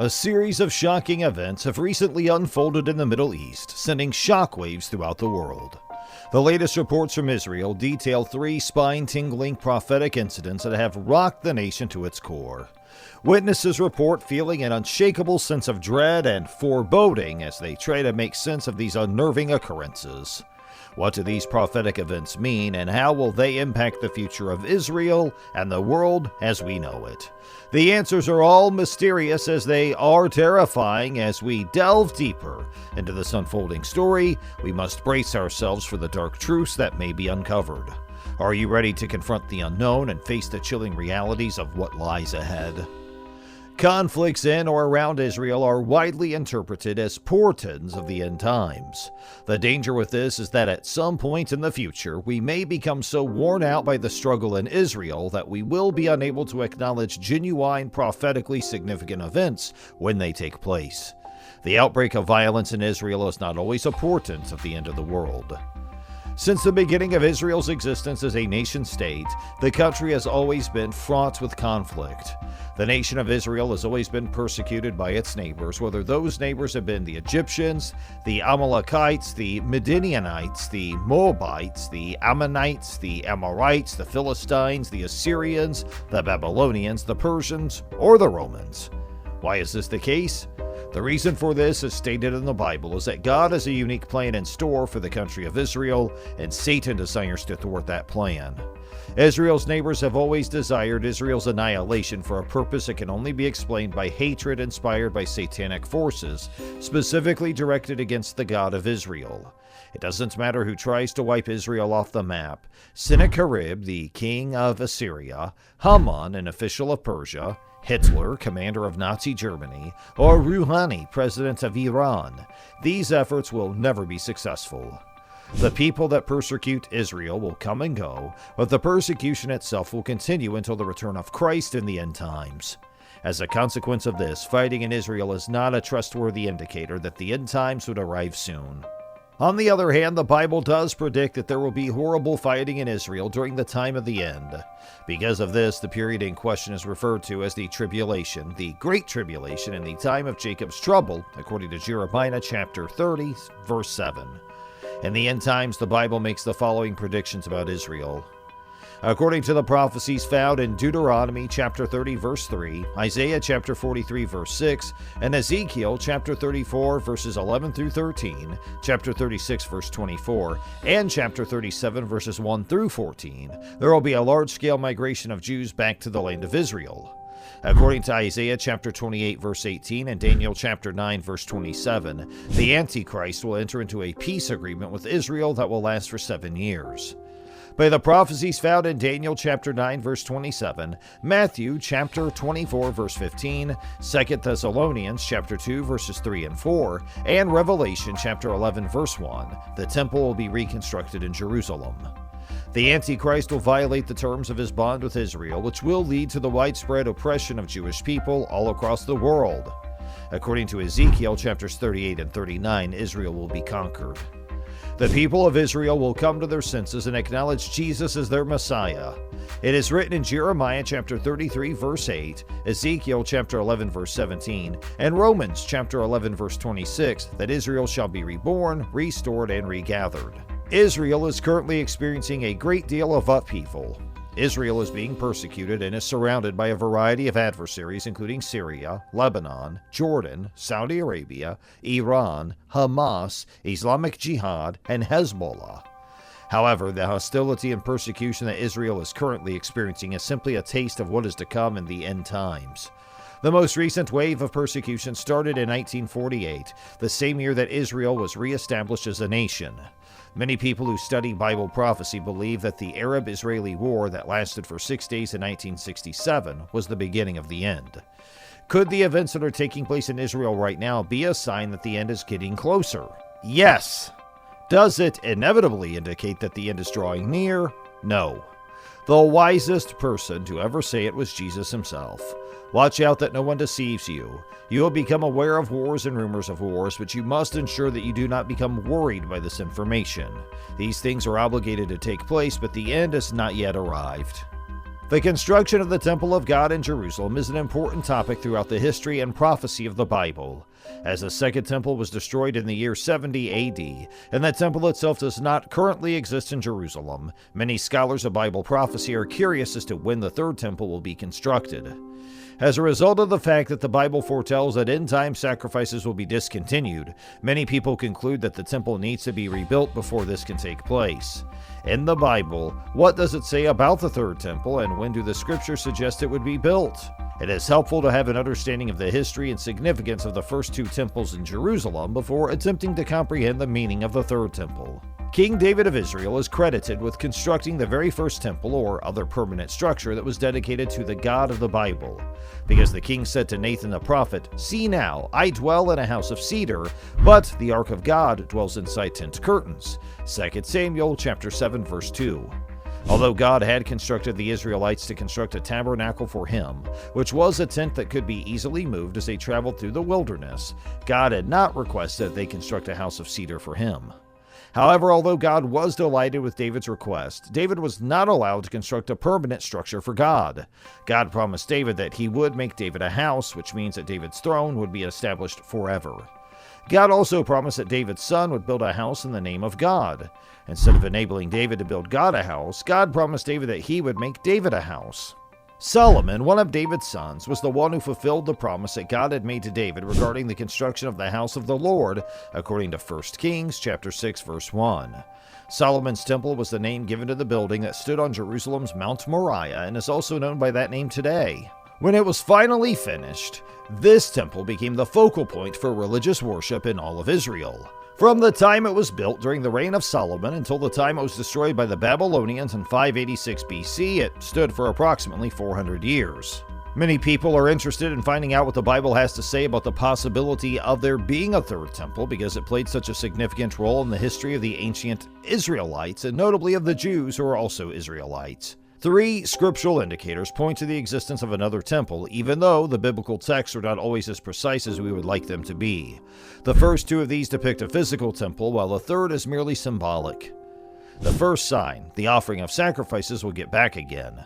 A series of shocking events have recently unfolded in the Middle East, sending shockwaves throughout the world. The latest reports from Israel detail 3 spine-tingling prophetic incidents that have rocked the nation to its core. Witnesses report feeling an unshakable sense of dread and foreboding as they try to make sense of these unnerving occurrences. What do these prophetic events mean, and how will they impact the future of Israel and the world as we know it? The answers are all mysterious as they are terrifying. As we delve deeper into this unfolding story, we must brace ourselves for the dark truths that may be uncovered. Are you ready to confront the unknown and face the chilling realities of what lies ahead? Conflicts in or around Israel are widely interpreted as portents of the end times. The danger with this is that at some point in the future, we may become so worn out by the struggle in Israel that we will be unable to acknowledge genuine, prophetically significant events when they take place. The outbreak of violence in Israel is not always a portent of the end of the world. Since the beginning of Israel's existence as a nation-state, the country has always been fraught with conflict. The nation of Israel has always been persecuted by its neighbors, whether those neighbors have been the Egyptians, the Amalekites, the Midianites, the Moabites, the Ammonites, the Amorites, the Philistines, the Assyrians, the Babylonians, the Persians, or the Romans. Why is this the case? The reason for this, as stated in the Bible, is that God has a unique plan in store for the country of Israel, and Satan desires to thwart that plan. Israel's neighbors have always desired Israel's annihilation for a purpose that can only be explained by hatred inspired by satanic forces, specifically directed against the God of Israel. It doesn't matter who tries to wipe Israel off the map: Sennacherib, the king of Assyria; Haman, an official of Persia; Hitler, commander of Nazi Germany; or Rouhani, president of Iran. These efforts will never be successful. The people that persecute Israel will come and go, but the persecution itself will continue until the return of Christ in the end times. As a consequence of this, fighting in Israel is not a trustworthy indicator that the end times would arrive soon. On the other hand, the Bible does predict that there will be horrible fighting in Israel during the time of the end. Because of this, the period in question is referred to as the tribulation, the Great Tribulation, in the time of Jacob's trouble, according to Jeremiah chapter 30, verse 7. In the end times, the Bible makes the following predictions about Israel. According to the prophecies found in Deuteronomy chapter 30 verse 3, Isaiah chapter 43 verse 6, and Ezekiel chapter 34 verses 11 through 13, chapter 36 verse 24, and chapter 37 verses 1 through 14, there will be a large-scale migration of Jews back to the land of Israel. According to Isaiah chapter 28 verse 18 and Daniel chapter 9 verse 27, the Antichrist will enter into a peace agreement with Israel that will last for 7 years. By the prophecies found in Daniel chapter 9 verse 27, Matthew chapter 24 verse 15, 2 Thessalonians chapter 2 verses 3 and 4, and Revelation chapter 11 verse 1, the temple will be reconstructed in Jerusalem. The Antichrist will violate the terms of his bond with Israel, which will lead to the widespread oppression of Jewish people all across the world. According to Ezekiel chapters 38 and 39, Israel will be conquered. The people of Israel will come to their senses and acknowledge Jesus as their Messiah. It is written in Jeremiah chapter 33 verse 8, Ezekiel chapter 11 verse 17, and Romans chapter 11 verse 26 that Israel shall be reborn, restored, and regathered. Israel is currently experiencing a great deal of upheaval. Israel is being persecuted and is surrounded by a variety of adversaries, including Syria, Lebanon, Jordan, Saudi Arabia, Iran, Hamas, Islamic Jihad, and Hezbollah. However, the hostility and persecution that Israel is currently experiencing is simply a taste of what is to come in the end times. The most recent wave of persecution started in 1948, the same year that Israel was reestablished as a nation. Many people who study Bible prophecy believe that the Arab-Israeli War that lasted for 6 days in 1967 was the beginning of the end. Could the events that are taking place in Israel right now be a sign that the end is getting closer? Yes. Does it inevitably indicate that the end is drawing near? No. The wisest person to ever say it was Jesus himself. Watch out that no one deceives you. You will become aware of wars and rumors of wars, but you must ensure that you do not become worried by this information. These things are obligated to take place, but the end has not yet arrived. The construction of the Temple of God in Jerusalem is an important topic throughout the history and prophecy of the Bible. As the Second Temple was destroyed in the year 70 AD, and that temple itself does not currently exist in Jerusalem, many scholars of Bible prophecy are curious as to when the Third Temple will be constructed. As a result of the fact that the Bible foretells that end-time sacrifices will be discontinued, many people conclude that the temple needs to be rebuilt before this can take place. In the Bible, what does it say about the Third Temple, and when do the scriptures suggest it would be built? It is helpful to have an understanding of the history and significance of the first two temples in Jerusalem before attempting to comprehend the meaning of the Third Temple. King David of Israel is credited with constructing the very first temple or other permanent structure that was dedicated to the God of the Bible. Because the king said to Nathan the prophet, "See now, I dwell in a house of cedar, but the ark of God dwells inside tent curtains." 2 Samuel chapter 7 verse 2. Although God had constructed the Israelites to construct a tabernacle for him, which was a tent that could be easily moved as they traveled through the wilderness, God had not requested that they construct a house of cedar for him. However, although God was delighted with David's request, David was not allowed to construct a permanent structure for God. God promised David that he would make David a house, which means that David's throne would be established forever. God also promised that David's son would build a house in the name of God. Instead of enabling David to build God a house, God promised David that he would make David a house. Solomon, one of David's sons, was the one who fulfilled the promise that God had made to David regarding the construction of the house of the Lord, according to 1 Kings chapter 6 verse 1. Solomon's temple was the name given to the building that stood on Jerusalem's Mount Moriah and is also known by that name today. When it was finally finished, this temple became the focal point for religious worship in all of Israel. From the time it was built during the reign of Solomon until the time it was destroyed by the Babylonians in 586 BC, it stood for approximately 400 years. Many people are interested in finding out what the Bible has to say about the possibility of there being a third temple because it played such a significant role in the history of the ancient Israelites, and notably of the Jews who are also Israelites. 3 scriptural indicators point to the existence of another temple, even though the biblical texts are not always as precise as we would like them to be. The first 2 of these depict a physical temple, while the third is merely symbolic. The first sign, the offering of sacrifices, will get back again.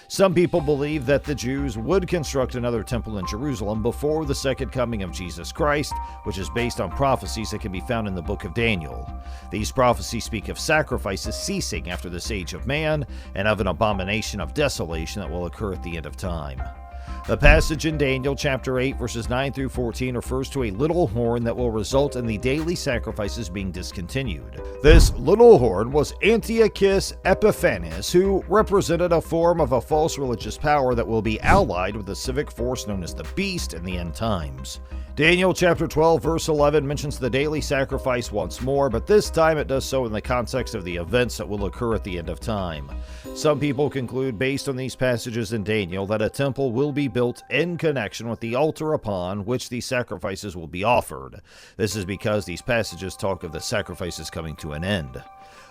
Some people believe that the Jews would construct another temple in Jerusalem before the second coming of Jesus Christ, which is based on prophecies that can be found in the book of Daniel. These prophecies speak of sacrifices ceasing after this age of man, and of an abomination of desolation that will occur at the end of time. The passage in Daniel chapter 8 verses 9 through 14 refers to a little horn that will result in the daily sacrifices being discontinued. This little horn was Antiochus Epiphanes, who represented a form of a false religious power that will be allied with the civic force known as the Beast in the end times. Daniel chapter 12 verse 11 mentions the daily sacrifice once more, but this time it does so in the context of the events that will occur at the end of time. Some people conclude, based on these passages in Daniel, that a temple will be built in connection with the altar upon which these sacrifices will be offered. This is because these passages talk of the sacrifices coming to an end.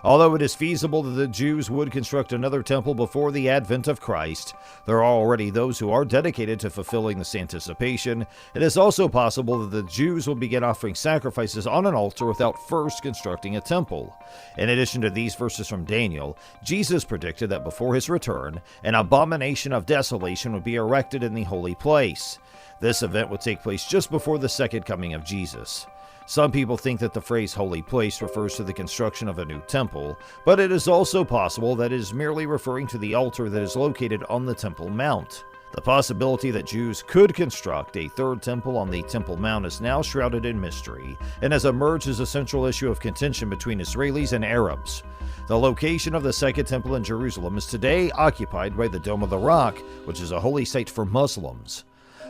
Although it is feasible that the Jews would construct another temple before the advent of Christ, there are already those who are dedicated to fulfilling this anticipation. It is also possible that the Jews will begin offering sacrifices on an altar without first constructing a temple. In addition to these verses from Daniel, Jesus predicted that before his return, an abomination of desolation would be erected in the holy place. This event would take place just before the second coming of Jesus. Some people think that the phrase holy place refers to the construction of a new temple, but it is also possible that it is merely referring to the altar that is located on the Temple Mount. The possibility that Jews could construct a third temple on the Temple Mount is now shrouded in mystery, and has emerged as a central issue of contention between Israelis and Arabs. The location of the Second Temple in Jerusalem is today occupied by the Dome of the Rock, which is a holy site for Muslims.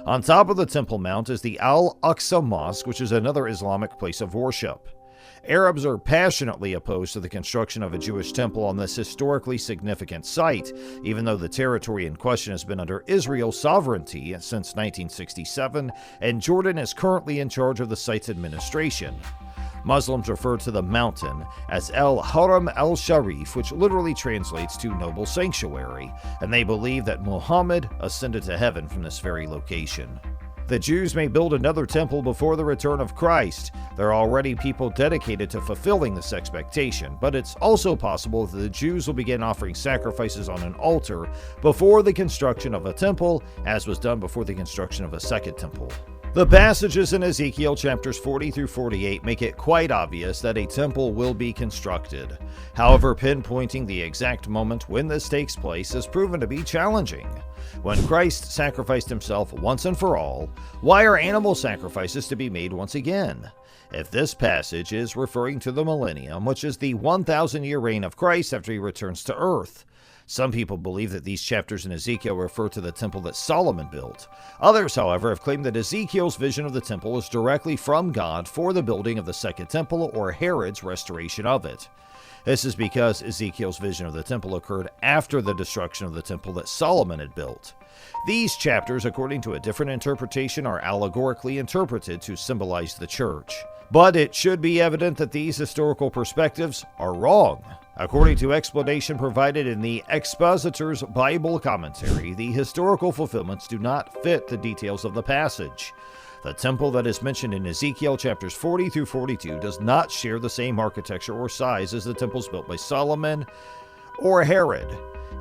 On top of the Temple Mount is the Al-Aqsa Mosque, which is another Islamic place of worship. Arabs are passionately opposed to the construction of a Jewish temple on this historically significant site, even though the territory in question has been under Israel's sovereignty since 1967, and Jordan is currently in charge of the site's administration. Muslims refer to the mountain as al-Haram al-Sharif, which literally translates to noble sanctuary, and they believe that Muhammad ascended to heaven from this very location. The Jews may build another temple before the return of Christ. There are already people dedicated to fulfilling this expectation, but it's also possible that the Jews will begin offering sacrifices on an altar before the construction of a temple, as was done before the construction of a second temple. The passages in Ezekiel chapters 40 through 48 make it quite obvious that a temple will be constructed. However, pinpointing the exact moment when this takes place has proven to be challenging. When Christ sacrificed himself once and for all, why are animal sacrifices to be made once again? If this passage is referring to the millennium, which is the 1,000-year reign of Christ after he returns to earth. Some people believe that these chapters in Ezekiel refer to the temple that Solomon built. Others, however, have claimed that Ezekiel's vision of the temple is directly from God for the building of the second temple or Herod's restoration of it. This is because Ezekiel's vision of the temple occurred after the destruction of the temple that Solomon had built. These chapters, according to a different interpretation, are allegorically interpreted to symbolize the church. But it should be evident that these historical perspectives are wrong. According to explanation provided in the Expositor's Bible Commentary, the historical fulfillments do not fit the details of the passage. The temple that is mentioned in Ezekiel chapters 40 through 42 does not share the same architecture or size as the temples built by Solomon or Herod.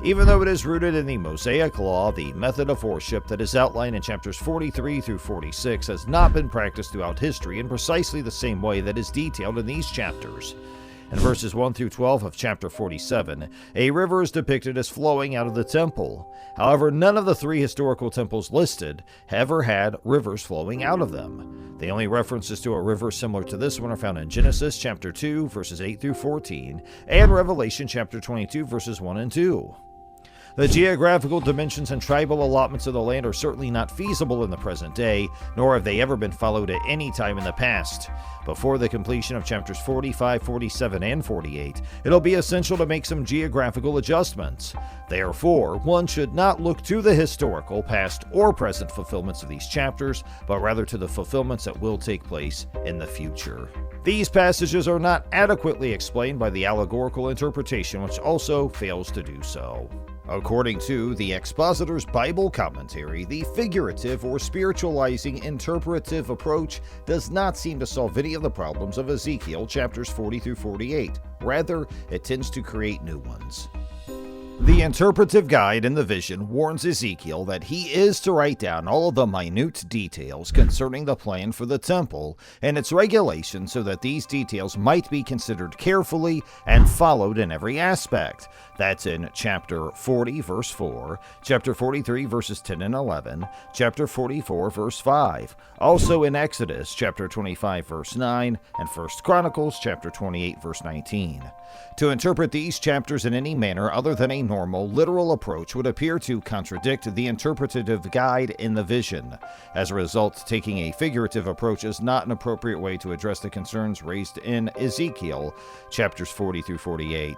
Even though it is rooted in the Mosaic Law, the method of worship that is outlined in chapters 43 through 46 has not been practiced throughout history in precisely the same way that is detailed in these chapters. In verses 1 through 12 of chapter 47, a river is depicted as flowing out of the temple. However, none of the three historical temples listed ever had rivers flowing out of them. The only references to a river similar to this one are found in Genesis chapter 2, verses 8 through 14, and Revelation chapter 22, verses 1 and 2. The geographical dimensions and tribal allotments of the land are certainly not feasible in the present day, nor have they ever been followed at any time in the past. Before the completion of chapters 45, 47, and 48, it'll be essential to make some geographical adjustments. Therefore, one should not look to the historical, past, or present fulfillments of these chapters, but rather to the fulfillments that will take place in the future. These passages are not adequately explained by the allegorical interpretation, which also fails to do so. According to the Expositor's Bible Commentary, the figurative or spiritualizing interpretive approach does not seem to solve any of the problems of Ezekiel chapters 40 through 48. Rather, it tends to create new ones. The interpretive guide in the vision warns Ezekiel that he is to write down all of the minute details concerning the plan for the temple and its regulations so that these details might be considered carefully and followed in every aspect. That's in chapter 40, verse 4, chapter 43, verses 10 and 11, chapter 44, verse 5, also in Exodus, chapter 25, verse 9, and 1 Chronicles, chapter 28, verse 19. To interpret these chapters in any manner other than a normal, literal approach would appear to contradict the interpretative guide in the vision. As a result, taking a figurative approach is not an appropriate way to address the concerns raised in Ezekiel, chapters 40 through 48.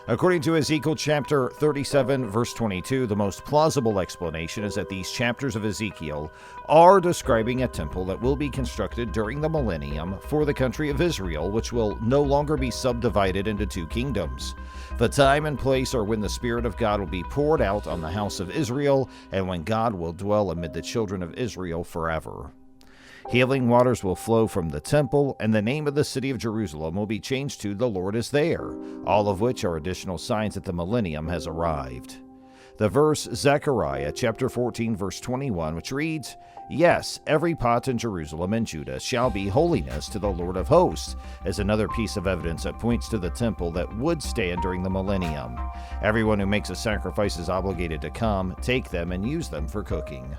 According to Ezekiel chapter 37, verse 22, the most plausible explanation is that these chapters of Ezekiel are describing a temple that will be constructed during the millennium for the country of Israel, which will no longer be subdivided into two kingdoms. The time and place are when the Spirit of God will be poured out on the house of Israel, and when God will dwell amid the children of Israel forever. Healing waters will flow from the temple, and the name of the city of Jerusalem will be changed to The Lord is There, all of which are additional signs that the millennium has arrived. The verse Zechariah chapter 14 verse 21, which reads, "Yes, every pot in Jerusalem and Judah shall be holiness to the Lord of hosts," is another piece of evidence that points to the temple that would stand during the millennium. Everyone who makes a sacrifice is obligated to come, take them, and use them for cooking.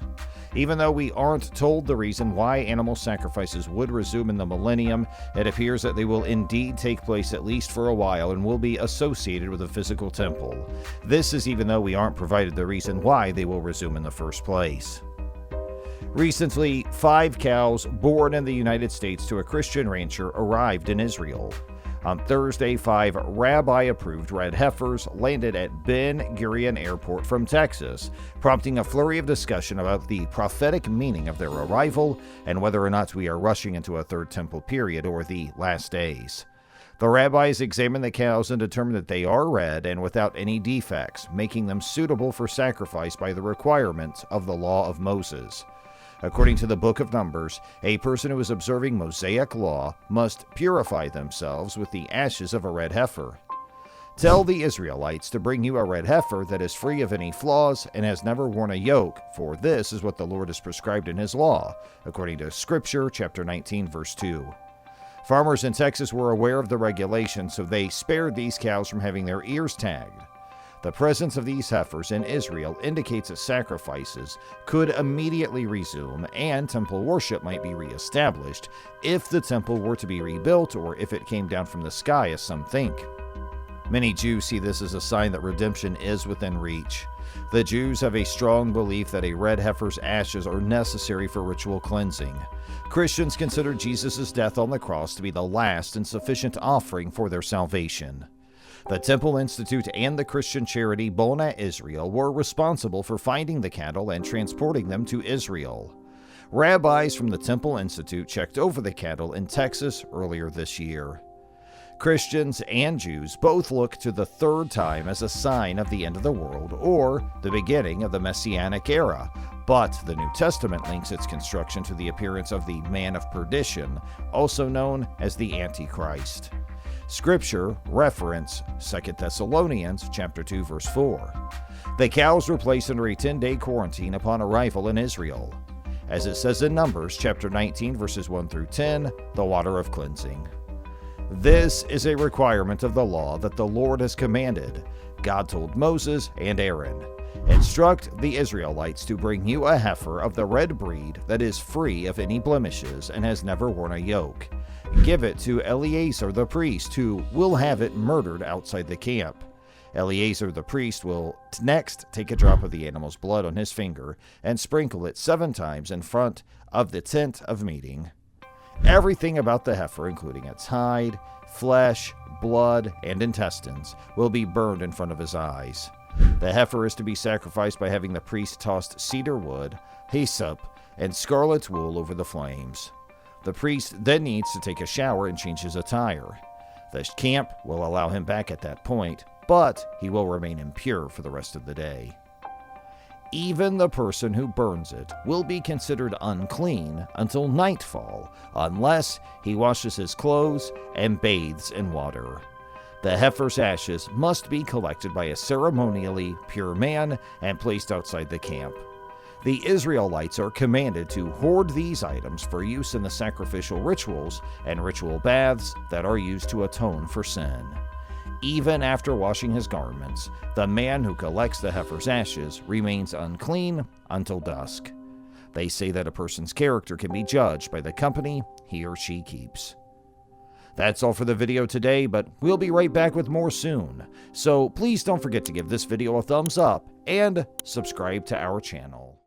Even though we aren't told the reason why animal sacrifices would resume in the millennium, it appears that they will indeed take place at least for a while and will be associated with a physical temple. This is even though we aren't provided the reason why they will resume in the first place. Recently, 5 cows born in the United States to a Christian rancher arrived in Israel. On Thursday, 5 rabbi-approved red heifers landed at Ben Gurion Airport from Texas, prompting a flurry of discussion about the prophetic meaning of their arrival and whether or not we are rushing into a third temple period or the last days. The rabbis examined the cows and determined that they are red and without any defects, making them suitable for sacrifice by the requirements of the law of Moses. According to the book of Numbers, a person who is observing Mosaic law must purify themselves with the ashes of a red heifer. Tell the Israelites to bring you a red heifer that is free of any flaws and has never worn a yoke, for this is what the Lord has prescribed in his law, according to Scripture, chapter 19, verse 2. Farmers in Texas were aware of the regulation, so they spared these cows from having their ears tagged. The presence of these heifers in Israel indicates that sacrifices could immediately resume and temple worship might be reestablished if the temple were to be rebuilt or if it came down from the sky, as some think. Many Jews see this as a sign that redemption is within reach. The Jews have a strong belief that a red heifer's ashes are necessary for ritual cleansing. Christians consider Jesus' death on the cross to be the last and sufficient offering for their salvation. The Temple Institute and the Christian charity Bona Israel were responsible for finding the cattle and transporting them to Israel. Rabbis from the Temple Institute checked over the cattle in Texas earlier this year. Christians and Jews both look to the third time as a sign of the end of the world or the beginning of the Messianic era, but the New Testament links its construction to the appearance of the man of perdition, also known as the Antichrist. Scripture reference 2 Thessalonians chapter 2 verse 4. The cows were placed under a 10-day quarantine upon arrival in Israel. As it says in Numbers chapter 19 verses 1 through 10, the water of cleansing. This is a requirement of the law that the Lord has commanded. God told Moses and Aaron, "Instruct the Israelites to bring you a heifer of the red breed that is free of any blemishes and has never worn a yoke. Give it to Eleazar the priest, who will have it murdered outside the camp. Eleazar the priest will next take a drop of the animal's blood on his finger and sprinkle it 7 times in front of the tent of meeting. Everything about the heifer, including its hide, flesh, blood, and intestines, will be burned in front of his eyes. The heifer is to be sacrificed by having the priest toss cedar wood, hyssop, and scarlet wool over the flames. The priest then needs to take a shower and change his attire. The camp will allow him back at that point, but he will remain impure for the rest of the day. Even the person who burns it will be considered unclean until nightfall, unless he washes his clothes and bathes in water. The heifer's ashes must be collected by a ceremonially pure man and placed outside the camp. The Israelites are commanded to hoard these items for use in the sacrificial rituals and ritual baths that are used to atone for sin. Even after washing his garments, the man who collects the heifer's ashes remains unclean until dusk. They say that a person's character can be judged by the company he or she keeps. That's all for the video today, but we'll be right back with more soon. So please don't forget to give this video a thumbs up and subscribe to our channel.